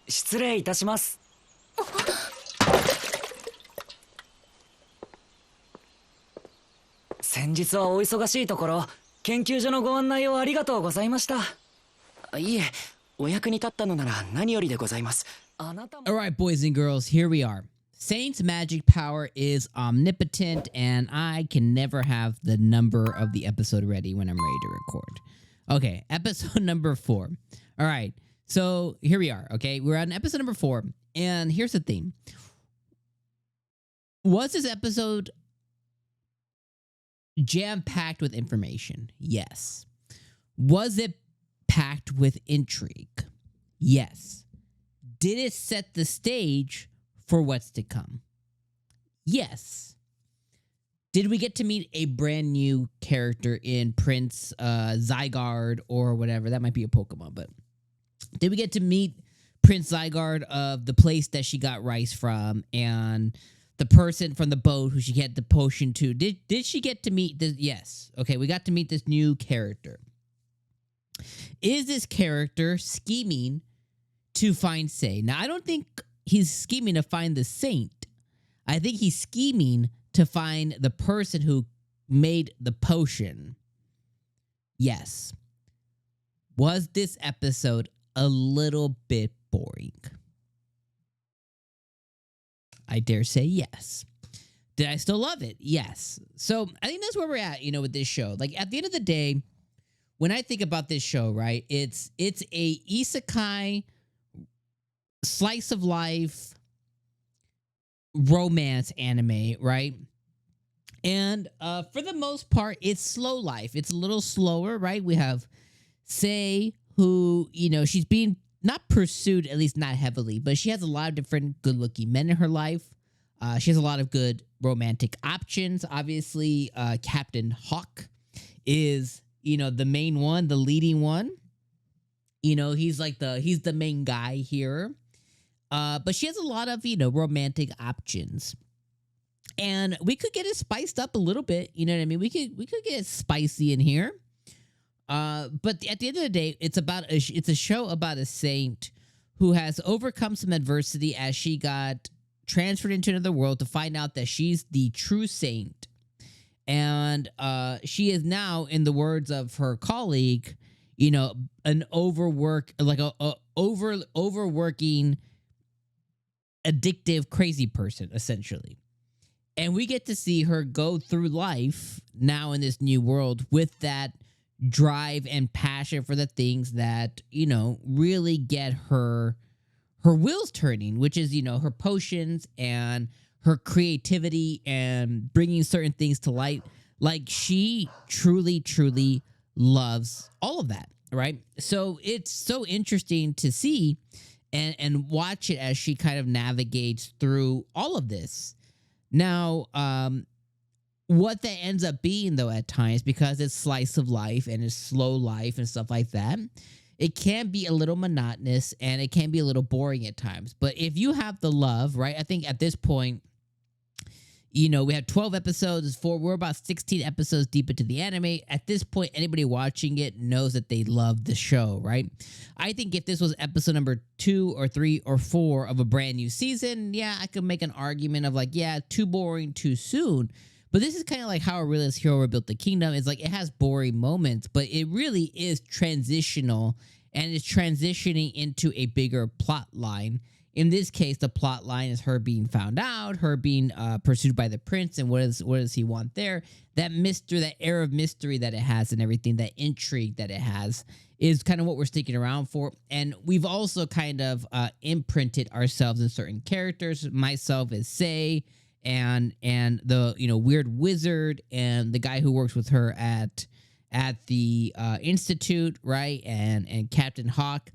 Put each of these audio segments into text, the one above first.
失礼いたします。先日はお忙しいところ、研究所のご案内をありがとうございました。いえ、お役に立ったのなら何よりでございます。Alright, boys and girls, here we are. Saint's magic power is omnipotent, and I can never have the number of the episode ready when I'm ready to record. Okay, episode number 4. Alright, so here we are, okay? We're on episode number 4, and here's the thing. Was this episode jam-packed with information? Yes. Was it packed with intrigue? Yes. Did it set the stage for what's to come? Yes. Did we get to meet a brand new character in Prince Zygarde or whatever? That might be a Pokemon, but did we get to meet Prince Zygarde of the place that she got rice from and the person from the boat who she had the potion to? Did she get to meet this? Yes. Okay, we got to meet this new character. Is this character scheming to find Sei? Now, I don't think he's scheming to find the saint. I think he's scheming to find the person who made the potion. Yes. Was this episode a little bit boring? I dare say yes. Did I still love it? Yes. So I think that's where we're at, with this show. Like, at the end of the day, when I think about this show, right, it's a isekai slice of life romance anime, right? And for the most part, it's slow life. It's a little slower, right? We have Sei, who, she's being not pursued, at least not heavily, but she has a lot of different good-looking men in her life. She has a lot of good romantic options. Obviously, Captain Hawk is, the main one, the leading one. He's the main guy here. But she has a lot of, romantic options. And we could get it spiced up a little bit. You know what I mean? We could get spicy in here. But at the end of the day, it's a show about a saint who has overcome some adversity as she got transferred into another world to find out that she's the true saint. And she is now, in the words of her colleague, an overworking, addictive, crazy person, essentially. And we get to see her go through life now in this new world with that drive and passion for the things that, really get her wheels turning, which is, her potions and her creativity and bringing certain things to light. Like, she truly, truly loves all of that, right? So it's so interesting to see and watch it as she kind of navigates through all of this. Now, what that ends up being, though, at times, because it's slice of life and it's slow life and stuff like that, it can be a little monotonous and it can be a little boring at times. But if you have the love, right, I think at this point, we have 12 episodes. We're about 16 episodes deep into the anime. At this point, anybody watching it knows that they love the show, right? I think if this was episode number 2 or 3 or 4 of a brand new season, yeah, I could make an argument of like, yeah, too boring too soon. But this is kind of like how A Realist Hero Rebuilt the Kingdom. It's like it has boring moments, but it really is transitional and it's transitioning into a bigger plot line. In this case, the plot line is her being found out, her being pursued by the prince, and what does he want there? That mystery, that air of mystery that it has and everything, that intrigue that it has is kind of what we're sticking around for. And we've also kind of imprinted ourselves in certain characters. Myself as Sei, and the weird wizard, and the guy who works with her at the institute, right? And Captain Hawk.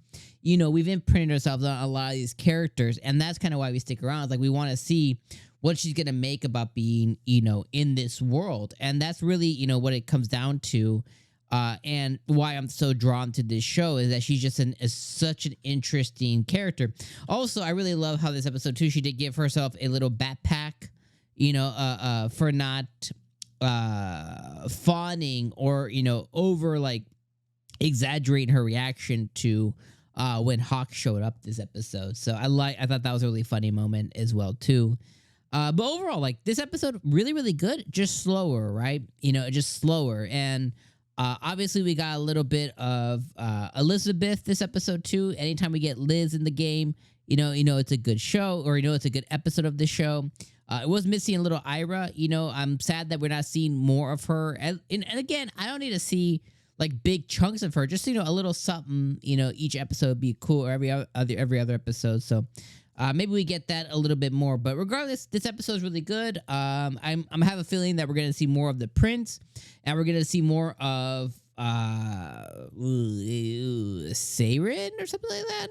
We've imprinted ourselves on a lot of these characters, and that's kind of why we stick around. It's like we want to see what she's going to make about being, in this world. And that's really, what it comes down to. And why I'm so drawn to this show is that she's just such an interesting character. Also, I really love how this episode, too, she did give herself a little backpack, for not fawning or, over, like, exaggerating her reaction to when Hawk showed up this episode. So I thought that was a really funny moment as well too. But overall, like this episode, really, really good. Just slower, right? You know, just slower. And obviously, we got a little bit of Elizabeth this episode too. Anytime we get Liz in the game, you know it's a good show, or it's a good episode of the show. It was missing a little Ira. You know, I'm sad that we're not seeing more of her. And again, I don't need to see like big chunks of her. Just a little something. You know, each episode would be cool, or every other episode. So. Maybe we get that a little bit more, but regardless, this episode is really good. I'm have a feeling that we're gonna see more of the prince, and we're gonna see more of Saren or something like that.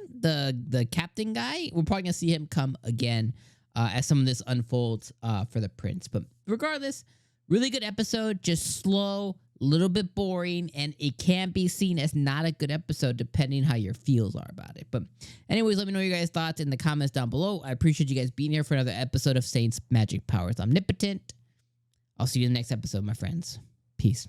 The captain guy. We're probably gonna see him come again as some of this unfolds for the prince. But regardless, really good episode. Just slow, little bit boring, and it can be seen as not a good episode depending how your feels are about it. But anyways, let me know your guys' thoughts in the comments down below. I appreciate you guys being here for another episode of Saint's Magic Powers Omnipotent. I'll see you in the next episode, my friends. Peace.